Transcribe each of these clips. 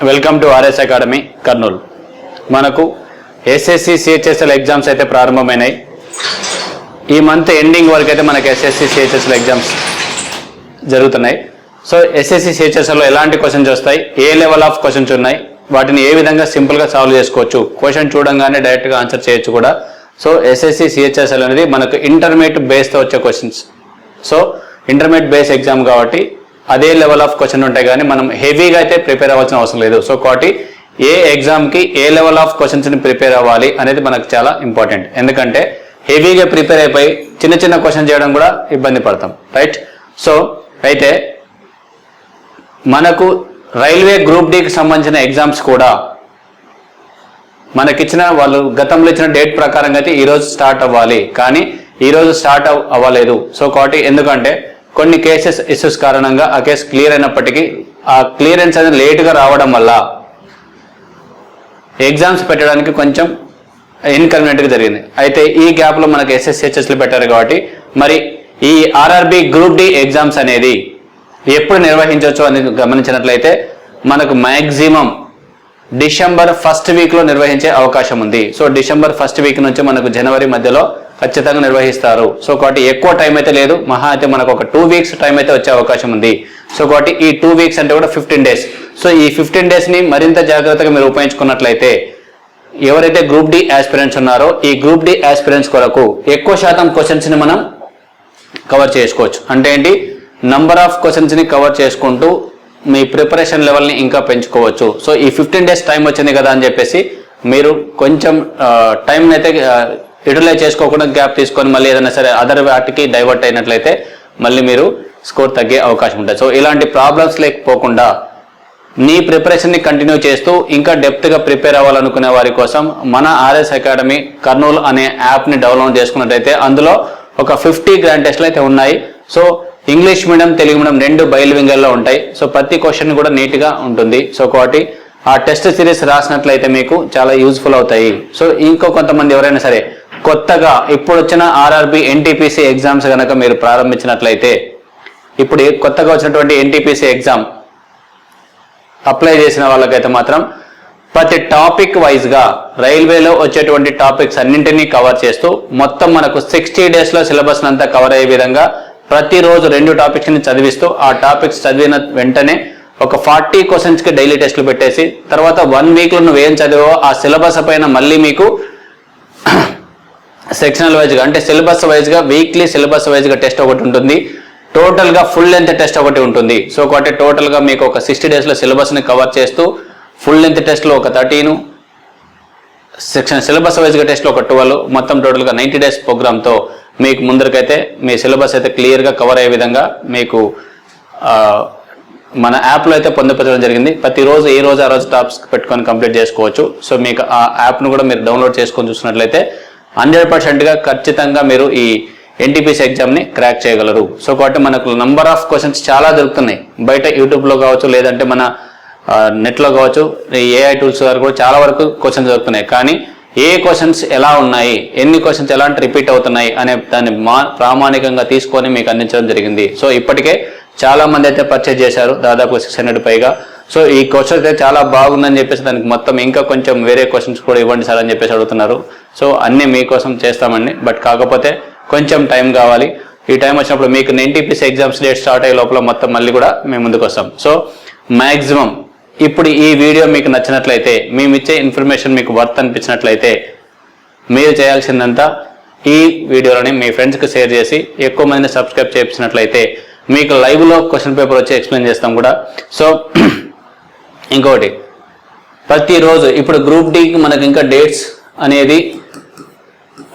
Welcome to RS academy Kurnool. మనకు SSC CHSL exams అయితే ప్రారంభమైనాయి. ఈ మంత్ ఎండింగ్ వరకు అయితే మనకు ఎస్ఎస్సి సిహెచ్ఎస్ఎల్ ఎగ్జామ్స్ జరుగుతున్నాయి. సో ఎస్ఎస్సి సిహెచ్ఎస్ఎల్లో ఎలాంటి క్వశ్చన్స్ వస్తాయి, ఏ లెవెల్ ఆఫ్ క్వశ్చన్స్ ఉన్నాయి, వాటిని ఏ విధంగా సింపుల్గా సాల్వ్ చేసుకోవచ్చు, క్వశ్చన్ చూడంగానే డైరెక్ట్గా ఆన్సర్ చేయొచ్చు కూడా. సో ఎస్ఎస్సి సిహెచ్ఎస్ఎల్ అనేది మనకు ఇంటర్మీడియట్ బేస్తో వచ్చే questions. So intermediate base exam కాబట్టి అదే లెవెల్ ఆఫ్ క్వశ్చన్ ఉంటాయి, కానీ మనం హెవీగా అయితే ప్రిపేర్ అవ్వాల్సిన అవసరం లేదు. సో కాబట్టి ఏ ఎగ్జామ్కి ఏ లెవెల్ ఆఫ్ క్వశ్చన్స్ని ప్రిపేర్ అవ్వాలి అనేది మనకు చాలా ఇంపార్టెంట్. ఎందుకంటే హెవీగా ప్రిపేర్ అయిపోయి చిన్న చిన్న క్వశ్చన్ చేయడం కూడా ఇబ్బంది పడతాం, రైట్? సో అయితే మనకు రైల్వే గ్రూప్ డికి సంబంధించిన ఎగ్జామ్స్ కూడా మనకిచ్చిన వాళ్ళు గతంలో ఇచ్చిన డేట్ ప్రకారంగా అయితే ఈరోజు స్టార్ట్ అవ్వాలి, కానీ ఈరోజు స్టార్ట్ అవ్వలేదు. సో కాబట్టి ఎందుకంటే కొన్ని కేసెస్ ఇష్యూస్ కారణంగా ఆ కేసు క్లియర్ అయినప్పటికీ ఆ క్లియరెన్స్ అనేది లేటుగా రావడం వల్ల ఎగ్జామ్స్ పెట్టడానికి కొంచెం ఇన్కన్వీనియంట్గా జరిగింది. అయితే ఈ గ్యాప్లో మనకు ఎస్ఎస్సిహెచ్ఎస్లు పెట్టారు కాబట్టి మరి ఈ ఆర్ఆర్బి గ్రూప్ డి ఎగ్జామ్స్ అనేది ఎప్పుడు నిర్వహించవచ్చు అనేది గమనించినట్లయితే మనకు మ్యాక్సిమం డిసెంబర్ ఫస్ట్ వీక్లో నిర్వహించే అవకాశం ఉంది. సో డిసెంబర్ ఫస్ట్ వీక్ నుంచి మనకు జనవరి మధ్యలో ఖచ్చితంగా నిర్వహిస్తారు. సో కాబట్టి ఎక్కువ టైం అయితే లేదు, మహా అయితే మనకు ఒక 2 వీక్స్ టైం అయితే వచ్చే అవకాశం ఉంది. సో కాబట్టి ఈ 2 వీక్స్ అంటే కూడా 15 డేస్. సో ఈ 15 డేస్ని మరింత జాగ్రత్తగా మీరు ఉపయోగించుకున్నట్లయితే ఎవరైతే గ్రూప్ డి ఆస్పిరెంట్స్ ఉన్నారో ఈ గ్రూప్ డి ఆస్పిరెంట్స్ కొరకు ఎక్కువ శాతం క్వశ్చన్స్ని మనం కవర్ చేసుకోవచ్చు. అంటే ఏంటి, నంబర్ ఆఫ్ క్వశ్చన్స్ని కవర్ చేసుకుంటూ మీ ప్రిపరేషన్ లెవెల్ని ఇంకా పెంచుకోవచ్చు. సో ఈ 15 డేస్ టైం వచ్చింది కదా అని చెప్పేసి మీరు కొంచెం టైంని అయితే యూటిలైజ్ చేసుకోకుండా గ్యాప్ తీసుకొని మళ్ళీ ఏదైనా సరే అదర్ వాటికి డైవర్ట్ అయినట్లయితే మళ్ళీ మీరు స్కోర్ తగ్గే అవకాశం ఉంటుంది. సో ఇలాంటి ప్రాబ్లమ్స్ లేకపోకుండా నీ ప్రిపరేషన్ని కంటిన్యూ చేస్తూ ఇంకా డెప్త్గా ప్రిపేర్ అవ్వాలనుకునే వారి కోసం మన ఆర్ఎస్ అకాడమీ కర్నూలు అనే యాప్ని డౌన్లోడ్ చేసుకున్నట్టయితే అందులో ఒక 50 గ్రాండ్ టెస్ట్లు అయితే ఉన్నాయి. So English medium, Telugu medium 2 బైలింగల్లో ఉంటాయి. సో ప్రతి క్వశ్చన్ కూడా నీట్గా ఉంటుంది. సో కాబట్టి ఆ టెస్ట్ సిరీస్ రాసినట్లయితే మీకు చాలా యూజ్ఫుల్ అవుతాయి. సో ఇంకో కొంతమంది ఎవరైనా సరే కొత్తగా ఇప్పుడు వచ్చిన ఆర్ఆర్బి ఎన్టీపీసీ ఎగ్జామ్స్ కనుక మీరు ప్రారంభించినట్లయితే ఇప్పుడు కొత్తగా వచ్చినటువంటి ఎన్టీపీసీ ఎగ్జామ్ అప్లై చేసిన వాళ్ళకైతే మాత్రం ప్రతి టాపిక్ వైజ్గా రైల్వేలో వచ్చేటువంటి టాపిక్స్ అన్నింటినీ కవర్ చేస్తూ మొత్తం మనకు 60 డేస్లో సిలబస్ అంతా కవర్ అయ్యే విధంగా ప్రతిరోజు 2 టాపిక్స్ని చదివిస్తూ ఆ టాపిక్స్ చదివిన వెంటనే ఒక 40 క్వశ్చన్స్కి డైలీ టెస్ట్లు పెట్టేసి తర్వాత 1 వీక్లో నువ్వు ఏం చదివో ఆ సిలబస్ పైన మళ్ళీ మీకు సెక్షనల్ వైజ్గా అంటే సిలబస్ వైజ్గా వీక్లీ సిలబస్ వైజ్గా టెస్ట్ ఒకటి ఉంటుంది, టోటల్గా ఫుల్ లెంత్ టెస్ట్ ఒకటి ఉంటుంది. సో కాబట్టి టోటల్గా మీకు ఒక 60 డేస్లో సిలబస్ని కవర్ చేస్తూ ఫుల్ లెంత్ టెస్ట్లో ఒక 13, సెక్షన్ సిలబస్ వైజ్గా టెస్ట్లో ఒక 12, మొత్తం టోటల్గా 90 డేస్ ప్రోగ్రామ్తో మీకు ముందరికైతే మీ సిలబస్ అయితే క్లియర్గా కవర్ అయ్యే విధంగా మీకు మన యాప్లో అయితే పొందుపరచడం జరిగింది. ప్రతిరోజు ఏ రోజు ఆ రోజు టాప్స్ పెట్టుకొని కంప్లీట్ చేసుకోవచ్చు. సో మీకు ఆ యాప్ను కూడా మీరు డౌన్లోడ్ చేసుకొని చూసినట్లయితే 100%గా ఖచ్చితంగా మీరు ఈ ఎన్టీపీసీ ఎగ్జామ్ని క్రాక్ చేయగలరు. సో కాబట్టి మనకు నంబర్ ఆఫ్ క్వశ్చన్స్ చాలా దొరుకుతున్నాయి బయట, యూట్యూబ్లో కావచ్చు లేదంటే మన నెట్లో కావచ్చు, ఏఐ టూల్స్ ద్వారా కూడా చాలా వరకు క్వశ్చన్స్ దొరుకుతున్నాయి. కానీ ఏ క్వశ్చన్స్ ఎలా ఉన్నాయి, ఎన్ని క్వశ్చన్స్ ఎలాంటి రిపీట్ అవుతున్నాయి అనే దాన్ని ప్రామాణికంగా తీసుకొని మీకు అందించడం జరిగింది. సో ఇప్పటికే చాలా మంది అయితే పర్చేజ్ చేశారు, దాదాపు 600 పైగా. సో ఈ క్వశ్చన్స్ అయితే చాలా బాగుందని చెప్పేసి దానికి మొత్తం ఇంకా కొంచెం వేరే క్వశ్చన్స్ కూడా ఇవ్వండి సార్ అని చెప్పేసి అడుగుతున్నారు. సో అన్నీ మీకోసం చేస్తామండి, బట్ కాకపోతే కొంచెం టైం కావాలి. ఈ టైం వచ్చినప్పుడు మీకు ఎన్టీపీసీ ఎగ్జామ్స్ డేట్ స్టార్ట్ అయ్యే లోపల మొత్తం మళ్ళీ కూడా మేము ముందుకు వస్తాం. సో మ్యాక్సిమం ఇప్పుడు ఈ వీడియో మీకు నచ్చినట్లయితే, మేము ఇచ్చే ఇన్ఫర్మేషన్ మీకు వర్త్ అనిపించినట్లయితే మీరు చేయాల్సిందంతా ఈ వీడియోని మీ ఫ్రెండ్స్కి షేర్ చేసి ఎక్కువ మందిని సబ్స్క్రైబ్ చేయించినట్లయితే మీకు లైవ్లో క్వశ్చన్ పేపర్ వచ్చి ఎక్స్ప్లెయిన్ చేస్తాం కూడా. సో ఇంకోటి, ప్రతిరోజు ఇప్పుడు గ్రూప్ డికి మనకి ఇంకా డేట్స్ అనేది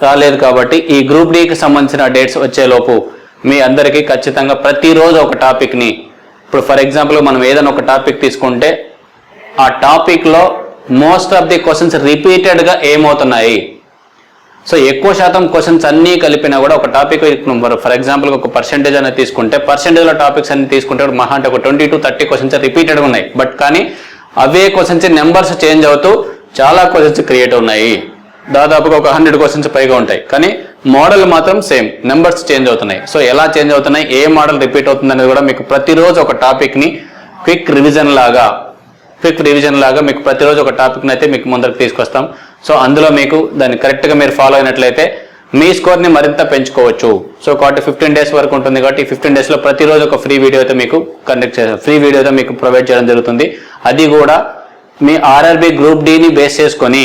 రాలేదు కాబట్టి ఈ గ్రూప్ డికి సంబంధించిన డేట్స్ వచ్చేలోపు మీ అందరికీ ఖచ్చితంగా ప్రతిరోజు ఒక టాపిక్ని, ఇప్పుడు ఫర్ ఎగ్జాంపుల్ మనం ఏదైనా ఒక టాపిక్ తీసుకుంటే ఆ టాపిక్లో మోస్ట్ ఆఫ్ ది క్వశ్చన్స్ రిపీటెడ్గా ఏమవుతున్నాయి, సో ఎక్కువ శాతం క్వశ్చన్స్ అన్నీ కలిపినా కూడా ఒక టాపిక్ ఫర్ ఎగ్జాంపుల్ ఒక పర్సెంటేజ్ అనేది తీసుకుంటే పర్సెంటేజ్లో టాపిక్స్ అన్ని తీసుకుంటే మహా అంటే ఒక 20 to 30 క్వశ్చన్స్ రిపీటెడ్గా ఉన్నాయి. బట్ కానీ అవే క్వశ్చన్స్ నెంబర్స్ చేంజ్ అవుతూ చాలా క్వశ్చన్స్ క్రియేట్ ఉన్నాయి. దాదాపుగా ఒక 100 క్వశ్చన్స్ పైగా ఉంటాయి, కానీ మోడల్ మాత్రం సేమ్, నెంబర్స్ చేంజ్ అవుతున్నాయి. సో ఎలా చేంజ్ అవుతున్నాయి, ఏ మోడల్ రిపీట్ అవుతుంది అనేది కూడా మీకు ప్రతిరోజు ఒక టాపిక్ని క్విక్ రివిజన్ లాగా క్విక్ రివిజన్ లాగా మీకు ప్రతిరోజు ఒక టాపిక్ని అయితే మీకు ముందరకు తీసుకొస్తాం. సో అందులో మీకు దాన్ని కరెక్ట్గా మీరు ఫాలో అయినట్లయితే మీ స్కోర్ని మరింత పెంచుకోవచ్చు. సో కాబట్టి 15 డేస్ వరకు ఉంటుంది కాబట్టి 15 డేస్లో ప్రతిరోజు ఒక ఫ్రీ వీడియో అయితే మీకు ఫ్రీ వీడియో అయితే మీకు ప్రొవైడ్ చేయడం జరుగుతుంది. అది కూడా మీ ఆర్ఆర్బి గ్రూప్ డిని బేస్ చేసుకొని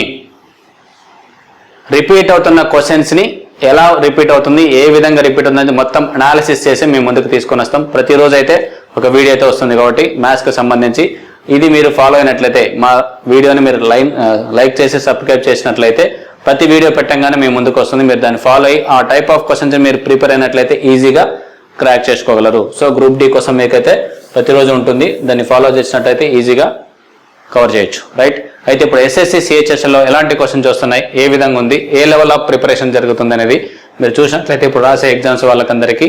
రిపీట్ అవుతున్న క్వశ్చన్స్ని ఎలా రిపీట్ అవుతుంది, ఏ విధంగా రిపీట్ అవుతుంది మొత్తం అనాలిసిస్ చేసి మేము ముందుకు తీసుకొని వస్తాం. ప్రతిరోజు అయితే ఒక వీడియో అయితే వస్తుంది కాబట్టి మ్యాథ్స్కి సంబంధించి ఇది మీరు ఫాలో అయినట్లయితే మా వీడియోని మీరు లైక్ చేసి సబ్స్క్రైబ్ చేసినట్లయితే ప్రతి వీడియో పెట్టంగానే మేము ముందుకు వస్తుంది. మీరు దాన్ని ఫాలో అయ్యి ఆ టైప్ ఆఫ్ క్వశ్చన్స్ మీరు ప్రిపేర్ అయినట్లయితే ఈజీగా క్రాక్ చేసుకోగలరు. సో గ్రూప్ డి కోసం మీకైతే ప్రతిరోజు ఉంటుంది, దాన్ని ఫాలో చేసినట్లయితే ఈజీగా కవర్ చేయొచ్చు. రైట్, అయితే ఇప్పుడు ఎస్ఎస్సి సిహెచ్ఎస్ఎల్లో ఎలాంటి క్వశ్చన్స్ వస్తున్నాయి, ఏ విధంగా ఉంది, ఏ లెవెల్ ఆఫ్ ప్రిపరేషన్ జరుగుతుంది అనేది మీరు చూసినట్లయితే ఇప్పుడు రాసే ఎగ్జామ్స్ వాళ్ళకందరికీ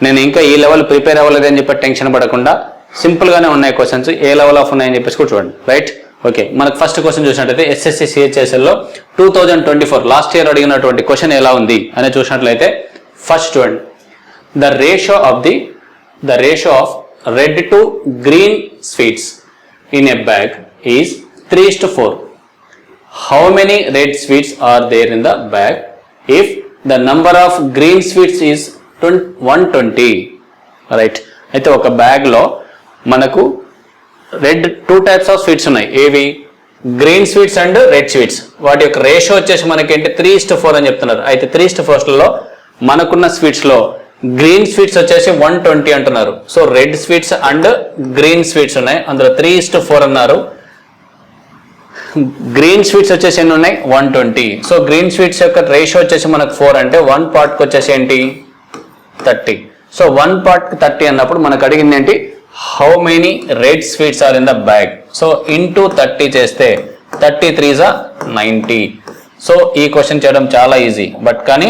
నేను ఇంకా ఈ లెవెల్ ప్రిపేర్ అవ్వలేదు అని చెప్పి టెన్షన్ పడకుండా సింపుల్గానే ఉన్నాయి క్వశ్చన్స్, ఏ లెవెల్ ఆఫ్ ఉన్నాయని చెప్పేసి కూడా చూడండి. రైట్, ఓకే, మనకు ఫస్ట్ క్వశ్చన్ చూసినట్లయితే ఎస్ఎస్సి సిహెచ్ఎస్ఎల్లో 2024 లాస్ట్ ఇయర్ అడిగినటువంటి క్వశ్చన్ ఎలా ఉంది అని చూసినట్లయితే ఫస్ట్ చూడండి, the ratio of red to green sweets in a bag is 3:4. How many red sweets are there in the bag if the number of green sweets is 120? Right, అయితే ఒక bag లో మనకు two types of sweets ఉన్నాయి. ఏవి? Green sweets and red sweets. వాటి యొక్క ratio వచ్చేసి మనకేంటి 3:4 అని చెప్తున్నారు. అయితే 3:4లో మనకున్న స్వీట్స్ లో గ్రీన్ స్వీట్స్ వచ్చేసి 120 అంటున్నారు. So red sweets and green sweets ఉన్నాయి, అందులో 3:4 అన్నారు. గ్రీన్ స్వీట్స్ వచ్చేసి ఎన్ని ఉన్నాయి? 120. సో గ్రీన్ స్వీట్స్ యొక్క రేషియో వచ్చేసి మనకు 4 అంటే 1 పార్ట్కి వచ్చేసి ఏంటి? 30. సో 1 పార్ట్కి 30 అన్నప్పుడు మనకు అడిగింది ఏంటి? How many red sweets are in the bag. So into 30 చేస్తే 33 90. సో ఈ క్వశ్చన్ చేయడం చాలా ఈజీ, బట్ కానీ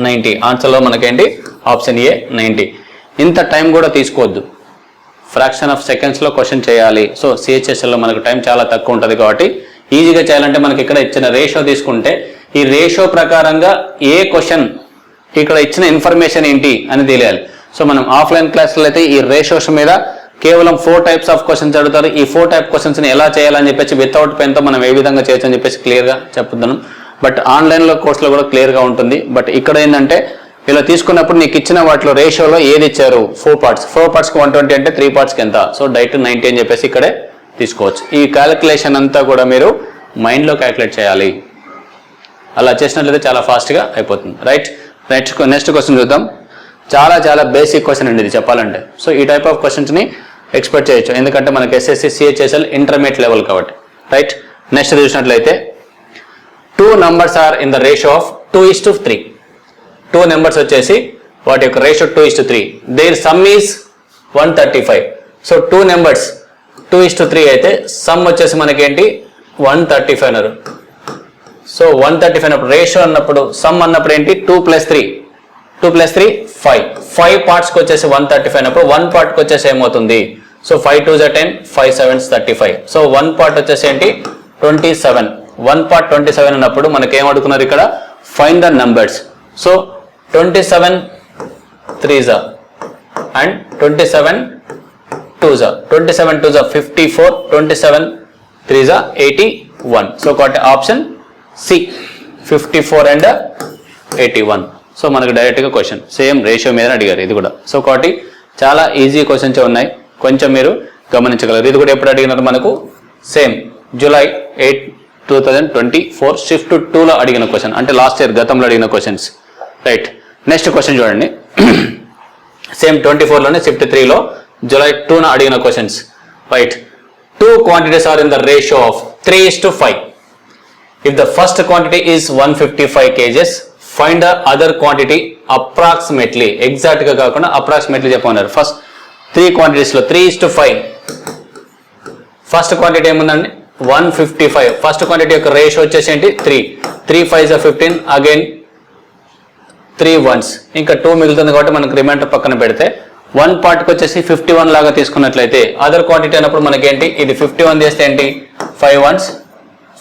90 ఆన్సర్లో మనకేంటి? Option A 90. ఇంత టైం కూడా తీసుకోవద్దు, ఫ్రాక్షన్ ఆఫ్ సెకండ్స్లో క్వశ్చన్ చేయాలి. సో సిహెచ్ఎస్ఎల్లో మనకు టైం చాలా తక్కువ ఉంటుంది కాబట్టి ఈజీగా చేయాలంటే మనకి ఇక్కడ ఇచ్చిన రేషియో తీసుకుంటే ఈ రేషియో ప్రకారంగా ఏ క్వశ్చన్ ఇక్కడ ఇచ్చిన ఇన్ఫర్మేషన్ ఏంటి అని తెలియాలి. సో మనం ఆఫ్లైన్ క్లాసులో అయితే ఈ రేషియోస్ మీద కేవలం 4 టైప్స్ ఆఫ్ క్వశ్చన్స్ అడుగుతారు. ఈ 4 టైప్ క్వశ్చన్స్ని ఎలా చేయాలని చెప్పేసి వితౌట్ పెన్తో మనం ఏ విధంగా చేయొచ్చు అని చెప్పేసి క్లియర్గా చెప్తున్నాను. బట్ ఆన్లైన్లో కోర్సులో కూడా క్లియర్గా ఉంటుంది. బట్ ఇక్కడ ఏంటంటే ఇలా తీసుకున్నప్పుడు నీకు ఇచ్చిన వాటిలో రేషియోలో ఏది ఇచ్చారు? 4 పార్ట్స్కి 120 అంటే 3 పార్ట్స్కి ఎంత? సో డైరెక్ట్ 90 అని చెప్పేసి ఇక్కడే తీసుకోవచ్చు. ఈ క్యాలిక్యులేషన్ అంతా కూడా మీరు మైండ్లో క్యాలిక్యులేట్ చేయాలి. అలా చేసినట్లయితే చాలా ఫాస్ట్గా అయిపోతుంది. రైట్, నెక్స్ట్ క్వశ్చన్ చూద్దాం. చాలా బేసిక్ క్వశ్చన్ అండి ఇది చెప్పాలంటే. సో ఈ టైప్ ఆఫ్ క్వశ్చన్స్ని ఎక్స్పెక్ట్ చేయొచ్చు, ఎందుకంటే మనకి ఎస్ఎస్సి సిహెచ్ఎస్ఎల్ ఇంటర్మీడియట్ లెవెల్ కాబట్టి. రైట్, నెక్స్ట్ చూసినట్లయితే 2 numbers are in the ratio of 2:3. 2 numbers వచ్చేసి వాటి యొక్క ratio 2:3. their sum is 135. So 2 numbers 2:3 అయితే సమ్ వచ్చేసి మనకేంటి 135 అన్నారు. సో 135 అన్నప్పుడు రేషియో అన్నప్పుడు సమ్ అన్నప్పుడు ఏంటి? 2 + 3 5 పార్ట్స్కి వచ్చేసి 135 అన్నప్పుడు 1 పార్ట్కి వచ్చేసి ఏమవుతుంది? సో 5 2 10, 5 7 35. సో 1 పార్ట్ వచ్చేసి ఏంటి? 27. 1 పార్ట్ 27 అన్నప్పుడు మనకి ఏం అడుగుతున్నారు ఇక్కడ? Find the numbers. So 27 3s and 27 2s. 27 2s 54, 27 3s 81. So కాబట్టి ఆప్షన్ సి 54 అండ్ 81. సో మనకు డైరెక్ట్గా క్వశ్చన్ సేమ్ రేషియో మీద అడిగారు ఇది కూడా. సో కాబట్టి చాలా ఈజీ క్వశ్చన్స్ ఉన్నాయి, కొంచెం మీరు గమనించగలరు. ఇది కూడా ఎప్పుడు అడిగినారు మనకు? సేమ్ July 8, 2024 షిఫ్ట్ 2లో అడిగిన క్వశ్చన్, అంటే లాస్ట్ ఇయర్ గతంలో అడిగిన క్వశ్చన్స్. రైట్, నెక్స్ట్ క్వశ్చన్ చూడండి. సేమ్ 24లోనే షిఫ్ట్ 3లో July 2న అడిగిన questions. Right, 2 quantities are in the ratio of 3:5. if the first quantity is 155 kgs, find the other quantity approximately. Exact గా కాకుండా approximately చెప్పమన్నారు. First 3 క్వాంటిటీస్లో 3:5. First quantity ఏముందండి? 155. First quantity యొక్క ratio వచ్చేసి ఏంటి? 3. 3 5s 15, again 3 1s, ఇంకా 2 మిగులుతుంది కాబట్టి మనకు రిమైండర్ పక్కన పెడితే 1 పార్ట్కి వచ్చేసి 51 లాగా తీసుకున్నట్లయితే అదర్ క్వాంటిటీ అన్నప్పుడు మనకేంటి? ఇది 51 చేస్తే ఏంటి? 5 1s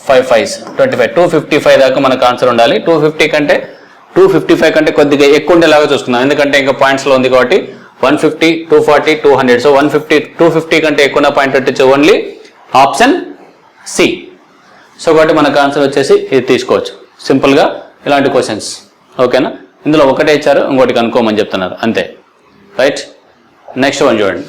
5 5s 25. 255 దాకా మనకు ఆన్సర్ ఉండాలి. 255 కంటే కొద్దిగా ఎక్కువ ఉండేలాగా చూసుకుందాం, ఎందుకంటే ఇంకా పాయింట్స్లో ఉంది కాబట్టి 150, 240, 200. సో 150, 250 కంటే ఎక్కువ పాయింట్ పెట్టచ్చు ఓన్లీ ఆప్షన్ సి. సో కాబట్టి మనకు ఆన్సర్ వచ్చేసి ఇది తీసుకోవచ్చు సింపుల్గా ఇలాంటి క్వశ్చన్స్. ఓకేనా, ఇందులో ఒకటే ఇచ్చారు, ఇంకోటి కనుక్కోమని చెప్తున్నారు అంతే. రైట్, నెక్స్ట్ వన్ చూడండి.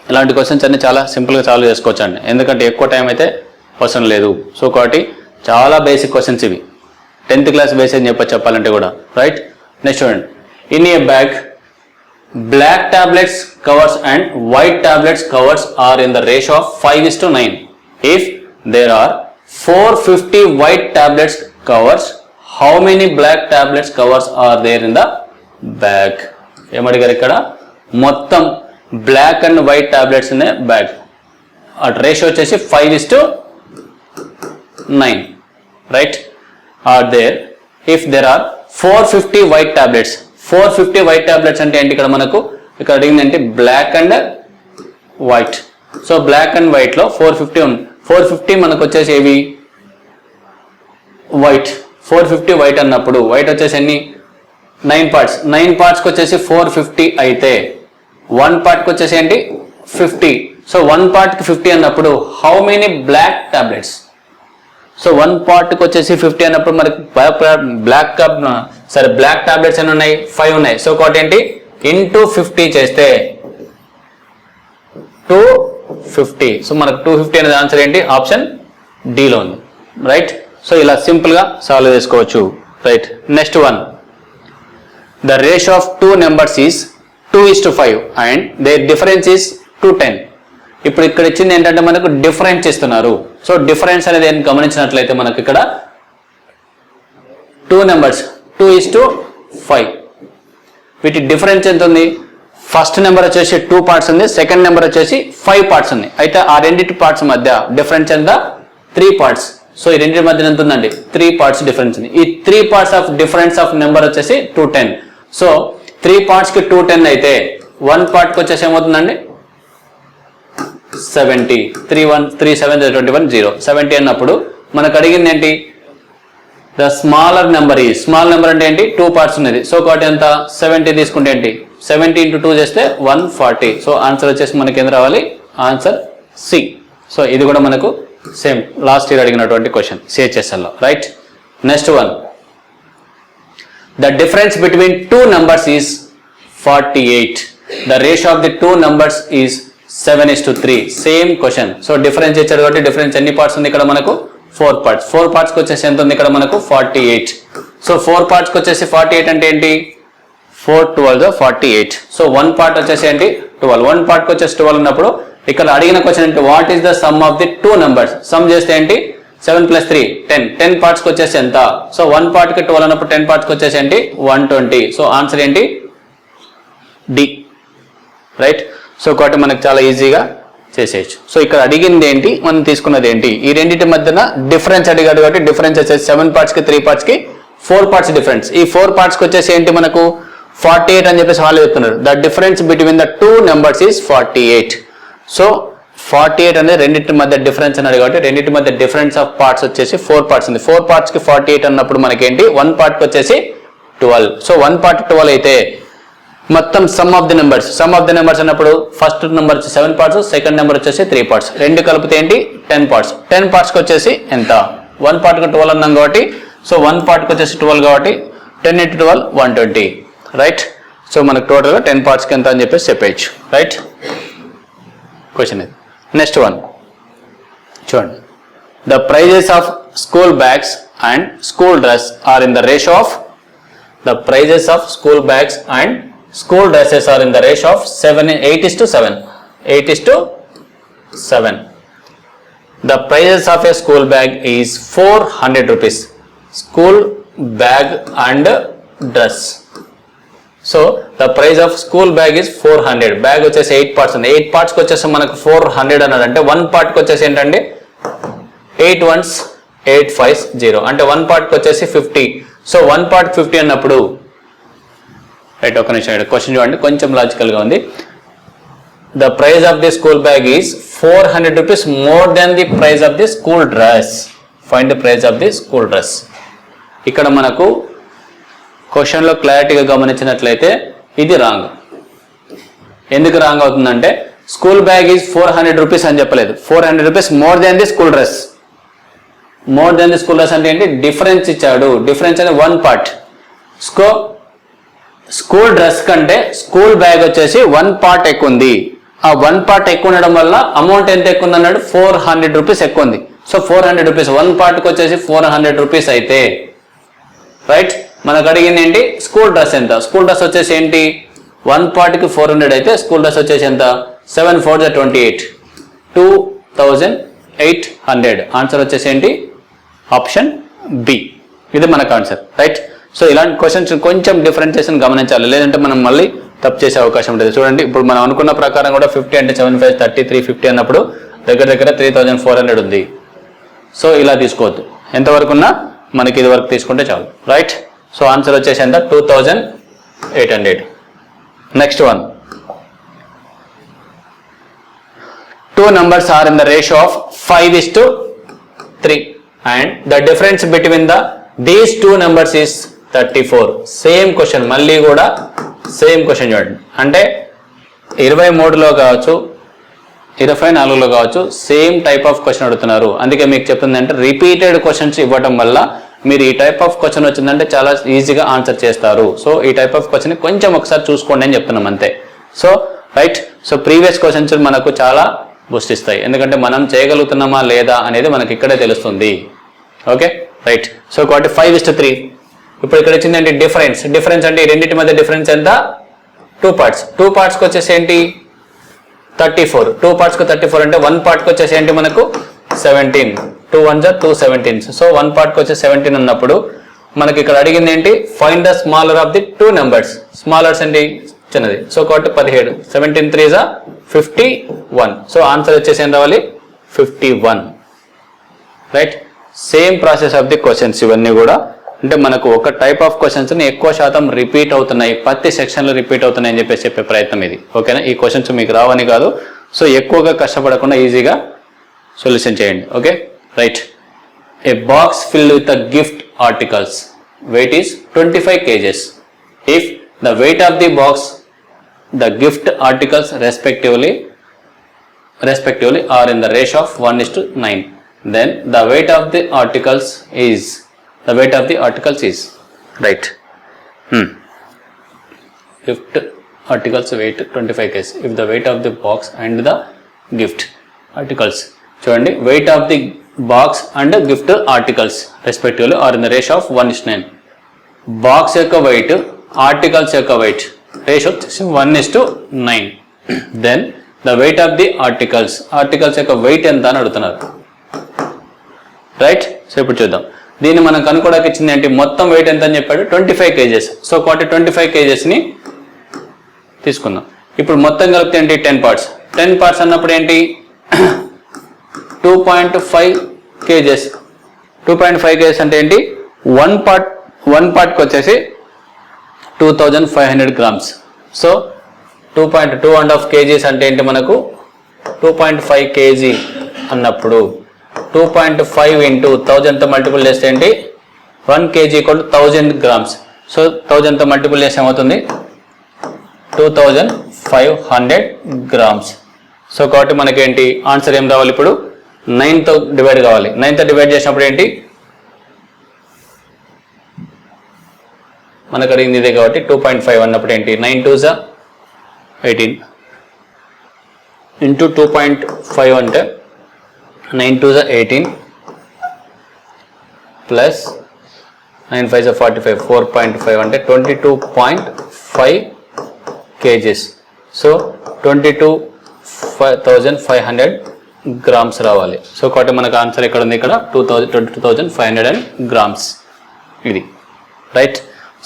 ఇలాంటి క్వశ్చన్స్ అన్ని చాలా సింపుల్గా సాల్వ్ చేసుకోవచ్చు అండి, ఎందుకంటే ఎక్కువ టైం అయితే అవసరం లేదు. సో కాబట్టి చాలా బేసిక్ క్వశ్చన్స్ ఇవి, 10th క్లాస్ బేసిక్ చెప్పాలంటే కూడా. రైట్, నెక్స్ట్ చూడండి. In a bag black tablets covers and white tablets covers are in the ratio of 5:9. If there are 450 white tablets covers, how many black tablets covers are there in the bag? ఏమడిగారు ఇక్కడ, మొత్తం black and white tablets ఉన్నాయి bag, అటు ratio వచ్చేసి 5:9. Right, are there if there are 450 white tablets. 450 white tablets అంటే ఏంటి, ఇక్కడ మనకు ఇక్కడ అడిగిందంటే black and white. So black and white లో 450 ఉంది. 450 మనకు వచ్చేసి ఏవి, వైట్. 450 వైట్ అన్నప్పుడు వైట్ వచ్చేసి ఎన్ని, 9 పార్ట్స్. 9 పార్ట్స్కి వచ్చేసి 450 అయితే 1 పార్ట్కి వచ్చేసి ఏంటి 50. సో 1 పార్ట్కి 50 అన్నప్పుడు how many black tablets. So 1 పార్ట్కి వచ్చేసి 50 అన్నప్పుడు మనకి బ్లాక్ టాబ్లెట్స్ ఎన్ని ఉన్నాయి, 5 ఉన్నాయి. సో ఒకటి ఏంటి ఇంటూ 50 చేస్తే 250. సో మనకు 250 అనేది ఆన్సర్ ఏంటి, ఆప్షన్ డిలో ఉంది. రైట్, సో ఇలా సింపుల్గా సాల్వ్ చేసుకోవచ్చు. Right, next one. The ratio of 2 numbers is 2:5 and their difference is 210. ఇప్పుడు ఇక్కడ ఇచ్చింది ఏంటంటే మనకు డిఫరెన్స్ ఇస్తున్నారు. సో డిఫరెన్స్ అనేది ఏం గమనించినట్లయితే మనకు ఇక్కడ 2 నెంబర్స్ 2:5, వీటి డిఫరెన్స్ ఎంత ఉంది, ఫస్ట్ నెంబర్ వచ్చేసి 2 పార్ట్స్ ఉంది, సెకండ్ నెంబర్ వచ్చేసి 5 పార్ట్స్ ఉంది. అయితే ఆ రెండింటి పార్ట్స్ మధ్య డిఫరెన్స్ ఎంత, 3 పార్ట్స్. సో ఈ రెండింటి మధ్య ఎంత ఉందండి, 3 పార్ట్స్ డిఫరెన్స్ ఉంది. ఈ 3 parts of difference of number వచ్చేసి 210. సో 3 పార్ట్స్ కి 210 అయితే 1 పార్ట్కి వచ్చేసి ఏమవుతుందండి 70. 3 7 21 0 70 అన్నప్పుడు మనకు అడిగింది ఏంటి, ద స్మాలర్ నెంబర్ ఈ స్మాల్ నెంబర్ అంటే ఏంటి 2 పార్ట్స్ ఉన్నది. సో కాబట్టి ఎంత 70 తీసుకుంటే ఏంటి 70 × 2 చేస్తే 140. సో ఆన్సర్ వచ్చేసి మనకి ఎంత రావాలి, ఆన్సర్ సి. సో ఇది కూడా మనకు సేమ్ లాస్ట్ ఇయర్ అడిగినటువంటి క్వశ్చన్ సిహెచ్ఎస్ఎల్లో. Right, next one. The difference between 2 numbers is 48. The ratio of the 2 numbers is 7:3. Same question. So difference ఇచ్చాడు కాబట్టి డిఫరెన్స్ ఎన్ని పార్ట్స్ ఉంది ఇక్కడ మనకు, 4 పార్ట్స్. 4 పార్ట్స్కి వచ్చేసి ఎంత ఉంది ఇక్కడ మనకు 48. సో 4 పార్ట్స్కి వచ్చేసి 48 అంటే ఏంటి, 4 12 48. సో 1 పార్ట్ వచ్చేసి ఏంటి 12. 1 పార్ట్కి వచ్చేసి 12 ఉన్నప్పుడు ఇక్కడ అడిగిన క్వశ్చన్ ఏంటి, what is the sum of the 2 numbers. Some చేస్తే ఏంటి 7 + 3 10. 10 పార్ట్స్కి వచ్చేసి ఎంత, సో 1 పార్ట్కి 12 అన్నప్పుడు 10 పార్ట్స్కి వచ్చేసి ఏంటి 120. సో ఆన్సర్ ఏంటి డి. రైట్, సో కాబట్టి మనకు చాలా ఈజీగా చేసేయచ్చు. సో ఇక్కడ అడిగింది ఏంటి, మనం తీసుకున్నది ఏంటి, ఈ రెండింటి మధ్యన డిఫరెన్స్ అడిగాడు కాబట్టి డిఫరెన్స్ వచ్చేసి 7 పార్ట్స్కి 3 పార్ట్స్కి 4 పార్ట్స్ డిఫరెన్స్. ఈ 4 పార్ట్స్కి వచ్చేసి ఏంటి మనకు 48 అని చెప్పేసి వాళ్ళు చెప్తున్నారు. The difference between the 2 numbers is 48. So 48 అనేది రెండింటి మధ్య డిఫరెన్స్ అని అడిగాడు కాబట్టి రెండింటి మధ్య డిఫరెన్స్ ఆఫ్ పార్ట్స్ వచ్చేసి 4 పార్ట్స్ ఉంది. 4 పార్ట్స్కి 48 అన్నప్పుడు మనకి ఏంటి 1 పార్ట్కి వచ్చేసి 12. సో 1 పార్ట్ 12 అయితే మొత్తం సమ్ ఆఫ్ ది నెంబర్స్ అన్నప్పుడు ఫస్ట్ నెంబర్ వచ్చి 7 పార్ట్స్, సెకండ్ నెంబర్ వచ్చేసి 3 పార్ట్స్. రెండు కలిపితే ఏంటి 10 పార్ట్స్. 10 పార్ట్స్కి వచ్చేసి ఎంత, 1 పార్ట్కి 12 అన్నాం కాబట్టి సో 1 పార్ట్కి వచ్చేసి 12 కాబట్టి 10 × 12 120. రైట్, సో మనకు టోటల్గా 10 పార్ట్స్కి ఎంత అని చెప్పేసి చెప్పేయచ్చు. రైట్, క్వశ్చన్ ఇది. నెక్స్ట్ వన్ చూడండి. The prices of school bags and school dress are in the ratio of, the prices of school bags and school dresses are in the ratio of 8:7. 8:7. The prices of a school bag is 400 rupees. School bag and dress. So the price of school bag is 400. Bag వచ్చేసి 8 parts ఉంది. 8 parts వచ్చేసి మనకు 400 అన్నది అంటే 1 part వచ్చేసి ఏంటంటే 8 ones 8 5s 0 అంటే 1 part వచ్చేసి 50. సో 1 part 50 అన్నప్పుడు రైట్, ఒక నిమిషం క్వశ్చన్ చూడండి, కొంచెం లాజికల్గా ఉంది. The price of the school bag is 400 rupees more than the price of the school dress. Find the price of the school dress. ఇక్కడ మనకు క్వశ్చన్లో క్లారిటీగా గమనించినట్లయితే ఇది రాంగ్. ఎందుకు రాంగ్ అవుతుందంటే స్కూల్ బ్యాగ్ ఈజ్ 400 రూపీస్ అని చెప్పలేదు. 400 rupees more than the school dress. More than the school dress అంటే ఏంటి? డిఫరెన్స్ ఇచ్చాడు. డిఫరెన్స్ అనేది 1 పార్ట్. స్కూల్ డ్రెస్ కంటే స్కూల్ బ్యాగ్ వచ్చేసి 1 పార్ట్ ఎక్కువ ఉంది. ఆ 1 పార్ట్ ఎక్కువ ఉండడం వల్ల అమౌంట్ ఎంత ఎక్కువ ఉంది అన్నాడు? 400 రూపీస్ ఎక్కువ ఉంది. సో 400 రూపీస్ 1 పార్ట్కి వచ్చేసి 400 రూపీస్ అయితే రైట్. మనకు అడిగింది ఏంటి? స్కూల్ డ్రెస్ ఎంత? స్కూల్ డ్రెస్ వచ్చేసి ఏంటి? 1 పార్ట్కి 400 అయితే స్కూల్ డ్రెస్ వచ్చేసి ఎంత? 7 4 28, 2800. ఆన్సర్ వచ్చేసి ఏంటి? Option B. ఇది మనకు ఆన్సర్ రైట్. సో ఇలాంటి క్వశ్చన్స్ కొంచెం డిఫరెన్షియేషన్ గమనించాలి, లేదంటే మనం మళ్ళీ తప్పు చేసే అవకాశం ఉంటుంది. చూడండి, ఇప్పుడు మనం అనుకున్న ప్రకారం కూడా 50 అంటే 7 5 30 350 అన్నప్పుడు దగ్గర 3400 ఉంది. సో ఇలా తీసుకోవద్దు. ఎంతవరకు ఉన్నా మనకి ఇది వరకు తీసుకుంటే చాలు రైట్. సో ఆన్సర్ వచ్చేసి ఎంత? 2800. Next one. 2 numbers are in the ratio of 5:3 and the difference between these 2 numbers is 34. Same question, మళ్ళీ కూడా సేమ్ క్వశ్చన్ చూడండి. అంటే 23లో కావచ్చు 24లో కావచ్చు సేమ్ టైప్ ఆఫ్ క్వశ్చన్ అడుగుతున్నారు. అందుకే మీకు చెప్తుంది అంటే రిపీటెడ్ క్వశ్చన్స్ ఇవ్వడం వల్ల మీరు ఈ టైప్ ఆఫ్ క్వశ్చన్ వచ్చిందంటే చాలా ఈజీగా ఆన్సర్ చేస్తారు. సో ఈ టైప్ ఆఫ్ క్వశ్చన్ కొంచెం ఒకసారి చూసుకోండి అని చెప్తున్నాం అంతే. So right. So previous questions మనకు చాలా బూస్ట్ ఇస్తాయి, ఎందుకంటే మనం చేయగలుగుతున్నామా లేదా అనేది మనకి ఇక్కడే తెలుస్తుంది. Okay right. సో కాబట్టి 5:3. ఇప్పుడు ఇక్కడ వచ్చిందంటే డిఫరెన్స్. డిఫరెన్స్ అంటే ఈ రెండింటి మధ్య డిఫరెన్స్ ఎంత? 2 పార్ట్స్. 2 పార్ట్స్కి వచ్చేసి ఏంటి? 34. 2 పార్ట్స్కి 34 అంటే 1 పార్ట్కి వచ్చేసి ఏంటి మనకు? 17. 2 1s are 2 17s. సో 1 పార్ట్కి వచ్చేసి 17 ఉన్నప్పుడు మనకి ఇక్కడ అడిగింది ఏంటి? Find the smaller of the 2 numbers. Smallers ఏంటి? చిన్నది. సో కాబట్టి 17. 17 3s are 51. సో ఆన్సర్ వచ్చేసి ఏం రావాలి? 51 right. Same process of the questions ఇవన్నీ కూడా. అంటే మనకు ఒక టైప్ ఆఫ్ క్వశ్చన్స్ ఎక్కువ శాతం రిపీట్ అవుతున్నాయి, ప్రతి సెక్షన్లో రిపీట్ అవుతున్నాయి అని చెప్పేసి చెప్పే ప్రయత్నం ఇది. ఓకేనా? ఈ క్వశ్చన్స్ మీకు రావని కాదు. సో ఎక్కువగా కష్టపడకుండా ఈజీగా సొల్యూషన్ చేయండి. Okay right. A box filled with the gift articles weight is 25 kgs. If the weight of the box, the gift articles respectively are in the ratio of 1:9, then the weight of the articles is right. Gift articles weight 25 kgs. If the weight of the box and the gift articles, చూడండి, weight of the box and gift articles respectively are in the ratio of 1:9. Box యొక్క weight, articles యొక్క weight ratio 1:9. Then the weight of the articles యొక్క weight ఎంత అని అడుగుతున్నారు right. So ఇప్పుడు చూద్దాం. దీన్ని మనం కనుక్కోవడానికి ఇచ్చింది ఏంటి? మొత్తం వెయిట్ ఎంత అని చెప్పాడు? 25 kgs. సో కాబట్టి 25 kgsని తీసుకుందాం. ఇప్పుడు మొత్తం కలిపితే ఏంటి? 10 parts. 10 parts అన్నప్పుడు ఏంటి? 2.5 kgs. 2.5 kgs అంటే ఏంటి? 1 పార్ట్కి వచ్చేసి 2500 grams. సో 2.5 kgs అంటే ఏంటి? మనకు 2.5 kg అన్నప్పుడు 2.5 into 1000తో మల్టిపుల్ చేస్తే ఏంటి? 1 kg = 1000 grams. సో 1000తో మల్టిపుల్ చేస్తే ఏమవుతుంది? 2500 grams. సో కాబట్టి మనకేంటి ఆన్సర్ ఏం రావాలి? ఇప్పుడు 9తో డివైడ్ కావాలి. 9తో డివైడ్ చేసినప్పుడు ఏంటి? మనకు అడిగింది ఇదే కాబట్టి 2.5 అన్నప్పుడు ఏంటి? 9 2s are 18 ఇంటూ 2.5 అంటే 9 2s are 18 plus 9 5s are 45. 4.5 అంటే 22.5 kgs. సో 22,500 grams రావాలి. సో కాబట్టి మనకు ఆన్సర్ ఎక్కడ ఉంది? ఇక్కడ 22,500 grams. ఇది రైట్.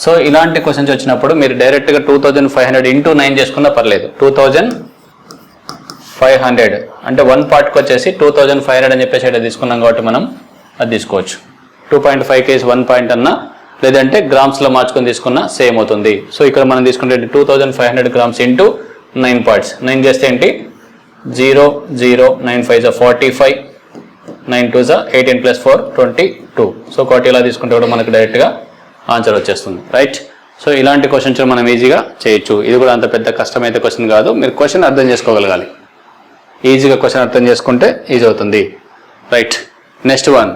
సో ఇలాంటి క్వశ్చన్స్ వచ్చినప్పుడు మీరు డైరెక్ట్గా 2500 ఇంటూ 9 చేసుకున్నా పర్లేదు. 2500 అంటే 1 పార్ట్కి వచ్చేసి 2500 అని చెప్పేసి అయితే తీసుకున్నాం కాబట్టి మనం అది తీసుకోవచ్చు. 2.5 kg 1 పాయింట్ అన్నా, లేదంటే గ్రామ్స్లో మార్చుకొని తీసుకున్నా సేమ్ అవుతుంది. సో ఇక్కడ మనం తీసుకుంటే 2500 grams ఇంటూ 9 parts. 9 చేస్తే ఏంటి? 0 0 9 5s are 45 9 2s are 18 + 4 22. So కాబట్టి ఇలా తీసుకుంటే కూడా మనకు డైరెక్ట్గా ఆన్సర్ వచ్చేస్తుంది రైట్. సో ఇలాంటి క్వశ్చన్స్ మనం ఈజీగా చేయొచ్చు. ఇది కూడా అంత పెద్ద కష్టమైతే క్వశ్చన్ కాదు, మీరు క్వశ్చన్ అర్థం చేసుకోగలగాలి. ఈజీగా క్వశ్చన్ అర్థం చేసుకుంటే ఈజీ అవుతుంది. Right, next one.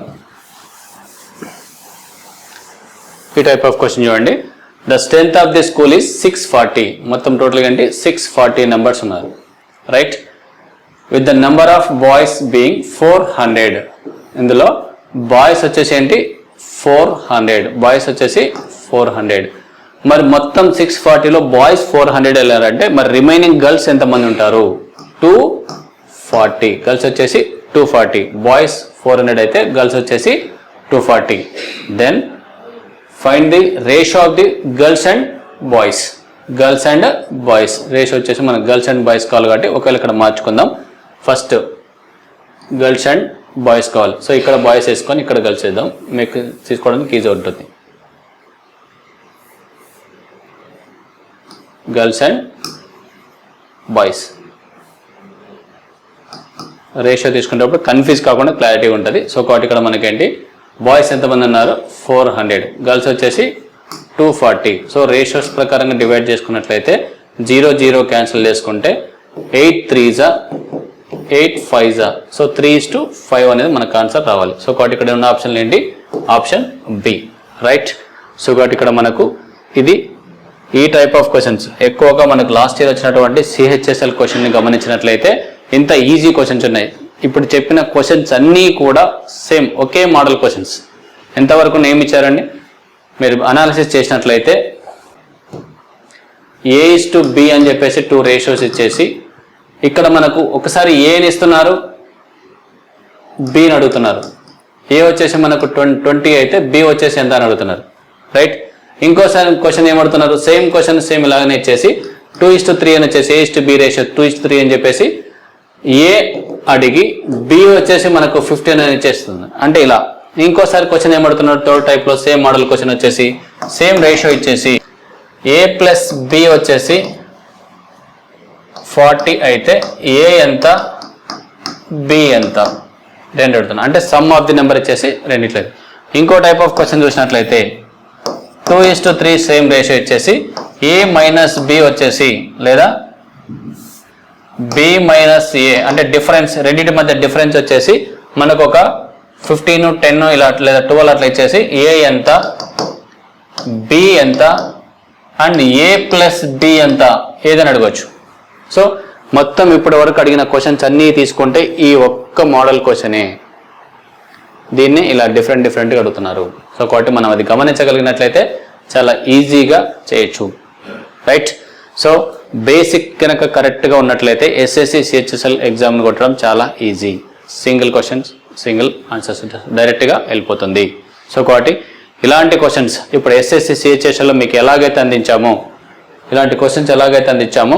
ఈ టైప్ ఆఫ్ క్వశ్చన్ చూడండి. The strength of the school is 640. మొత్తం టోటల్గా అంటే 640 నెంబర్స్ ఉన్నారు. Right, with the number of boys being 400. ఇందులో బాయ్స్ వచ్చేసి ఏంటి 400, బాయ్స్ వచ్చేసి 400. మరి మొత్తం 640లో బాయ్స్ 400 వెళ్ళారంటే మరి రిమైనింగ్ గర్ల్స్ ఎంతమంది ఉంటారు? 240. గర్ల్స్ వచ్చేసి 240, బాయ్స్ 400 అయితే గర్ల్స్ వచ్చేసి 240. Then find the ratio of the girls and boys. Girls and boys ratio వచ్చేసి మనకు గర్ల్స్ అండ్ బాయ్స్ కావాలి కాబట్టి ఒకవేళ ఇక్కడ మార్చుకుందాం. ఫస్ట్ గర్ల్స్ అండ్ బాయ్స్ కావాలి, సో ఇక్కడ బాయ్స్ వేసుకొని ఇక్కడ గర్ల్స్ వేద్దాం, మీకు తీసుకోవడానికి ఈజీ ఉంటుంది. గర్ల్స్ అండ్ బాయ్స్ రేషియో తీసుకునేటప్పుడు కన్ఫ్యూజ్ కాకుండా క్లారిటీ ఉంటుంది. సో కాబట్టి ఇక్కడ మనకేంటి బాయ్స్ ఎంతమంది ఉన్నారు 400, గర్ల్స్ వచ్చేసి 240. సో రేషియోస్ ప్రకారంగా డివైడ్ చేసుకున్నట్లయితే 0 0 క్యాన్సిల్ చేసుకుంటే 8 3s 8 5s, సో 3:5 అనేది మనకు ఆన్సర్ రావాలి. సో కాబట్టి ఇక్కడ ఉన్న ఆప్షన్లు ఏంటి? Option B. రైట్, సో కాబట్టి ఇక్కడ మనకు ఇది ఈ టైప్ ఆఫ్ క్వశ్చన్స్ ఎక్కువగా మనకు లాస్ట్ ఇయర్ వచ్చినటువంటి సిహెచ్ఎస్ఎల్ క్వశ్చన్ని గమనించినట్లయితే ఇంత ఈజీ క్వశ్చన్స్ ఉన్నాయి. ఇప్పుడు చెప్పిన క్వశ్చన్స్ అన్నీ కూడా సేమ్ ఒకే మోడల్ క్వశ్చన్స్. ఎంతవరకు నేమ్ ఇచ్చారండి? మీరు అనాలిసిస్ చేసినట్లయితే A:B అని చెప్పేసి 2 రేషియోస్ ఇచ్చేసి ఇక్కడ మనకు ఒకసారి ఏని ఇస్తున్నారు, బిని అడుగుతున్నారు. ఏ వచ్చేసి మనకు 20 అయితే బి వచ్చేసి ఎంత అని అడుగుతున్నారు. రైట్, ఇంకోసారి క్వశ్చన్ ఏమడుతున్నారు? సేమ్ క్వశ్చన్ సేమ్ ఇలాగనే ఇచ్చేసి 2:3 అని వచ్చేసి A:B రేషియో 2:3 అని చెప్పేసి ఏ అడిగి బి వచ్చేసి మనకు 15 అని ఇచ్చేస్తుంది. అంటే ఇలా ఇంకోసారి క్వశ్చన్ ఏమడుతున్నారు? థర్డ్ టైప్లో సేమ్ మోడల్ క్వశ్చన్ వచ్చేసి సేమ్ రేషియో ఇచ్చేసి A+B వచ్చేసి 40 అయితే ఏ ఎంత బి ఎంత రెండు అడుగుతున్నా, అంటే సమ్ ఆఫ్ ది నెంబర్ ఇచ్చేసి రెండిట్లేదు. ఇంకో టైప్ ఆఫ్ క్వశ్చన్ చూసినట్లయితే 2:3 సేమ్ రేషియో ఇచ్చేసి A-B వచ్చేసి లేదా B-A అంటే డిఫరెన్స్, రెండింటి మధ్య డిఫరెన్స్ వచ్చేసి మనకు ఒక 15 10 ఇలా లేదా 12 అట్లా ఇచ్చేసి ఏ ఎంత బి ఎంత అండ్ A+B ఎంత ఏదని అడగవచ్చు. సో మొత్తం ఇప్పటి వరకు అడిగిన క్వశ్చన్స్ అన్నీ తీసుకుంటే ఈ ఒక్క మోడల్ క్వశ్చనే, దీన్ని ఇలా డిఫరెంట్గా అడుగుతున్నారు. సో కాబట్టి మనం అది గమనించగలిగినట్లయితే చాలా ఈజీగా చేయొచ్చు. రైట్, సో బేసిక్ కనుక కరెక్ట్గా ఉన్నట్లయితే ఎస్ఎస్సి సిహెచ్ఎస్ఎల్ ఎగ్జామ్ని కొట్టడం చాలా easy. Single questions single answers డైరెక్ట్గా వెళ్ళిపోతుంది. సో కాబట్టి ఇలాంటి క్వశ్చన్స్ ఇప్పుడు ఎస్ఎస్సి సిహెచ్ఎస్ఎల్లో మీకు ఎలాగైతే అందించామో ఇలాంటి క్వశ్చన్స్ ఎలాగైతే అందించామో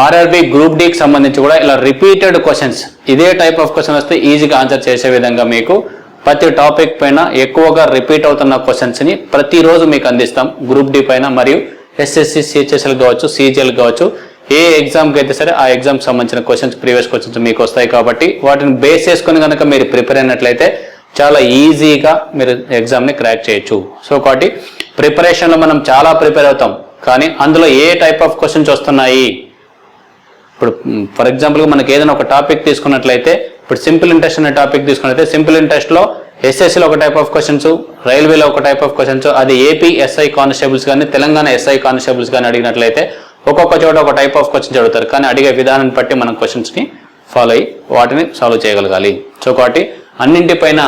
ఆర్ఆర్బి గ్రూప్ డికి సంబంధించి కూడా ఇలా రిపీటెడ్ క్వశ్చన్స్ ఇదే టైప్ ఆఫ్ క్వశ్చన్ వస్తే ఈజీగా ఆన్సర్ చేసే విధంగా మీకు ప్రతి టాపిక్ పైన ఎక్కువగా రిపీట్ అవుతున్న క్వశ్చన్స్ని ప్రతిరోజు మీకు అందిస్తాం. గ్రూప్ డి పైన మరియు ఎస్ఎస్సి సిహెచ్ఎస్ఎల్ కావచ్చు, సిజిఎల్ కావచ్చు, ఏ ఎగ్జామ్కి అయితే సరే ఆ ఎగ్జామ్కి సంబంధించిన క్వశ్చన్స్ ప్రీవియస్ క్వశ్చన్స్ మీకు వస్తాయి. కాబట్టి వాటిని బేస్ చేసుకుని కనుక మీరు ప్రిపేర్ అయినట్లయితే చాలా ఈజీగా మీరు ఎగ్జామ్ని క్రాక్ చేయొచ్చు. సో కాబట్టి ప్రిపరేషన్లో మనం చాలా ప్రిపేర్ అవుతాం, కానీ అందులో ఏ టైప్ ఆఫ్ క్వశ్చన్స్ వస్తున్నాయి. ఇప్పుడు ఫర్ ఎగ్జాంపుల్గా మనకి ఏదైనా ఒక టాపిక్ తీసుకున్నట్లయితే ఇప్పుడు సింపుల్ ఇంట్రెస్ట్ అనే టాపిక్ తీసుకున్నట్లయితే సింపుల్ ఇంట్రెస్ట్లో ఎస్ఎస్సిలో ఒక టైప్ ఆఫ్ క్వశ్చన్స్, రైల్వేలో ఒక టైప్ ఆఫ్ క్వశ్చన్స్, అది ఏపీ ఎస్ఐ కానిస్టేబుల్స్ కానీ తెలంగాణ ఎస్ఐ కానిస్టేబుల్స్ కానీ అడిగినట్లయితే ఒక్కొక్క చోట ఒక టైప్ ఆఫ్ క్వశ్చన్స్ అడుగుతారు, కానీ అడిగే విధానాన్ని బట్టి మనం క్వశ్చన్స్ని ఫాలో అయ్యి వాటిని సాల్వ్ చేయగలగాలి. సో కాబట్టి అన్నింటిపైన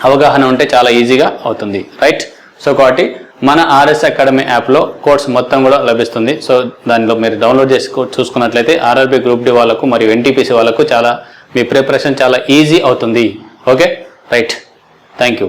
అవగాహన ఉంటే చాలా ఈజీగా అవుతుంది. రైట్, సో కాబట్టి మన ఆర్ఎస్ అకాడమీ యాప్లో కోర్స్ మొత్తం కూడా లభిస్తుంది. సో దానిలో మీరు డౌన్లోడ్ చేసి చూసుకున్నట్లయితే ఆర్ఆర్బి గ్రూప్ డి వాళ్ళకు మరియు ఎన్టీపీసీ వాళ్ళకు చాలా మీ ప్రిపరేషన్ చాలా ఈజీ అవుతుంది. Okay, right, thank you.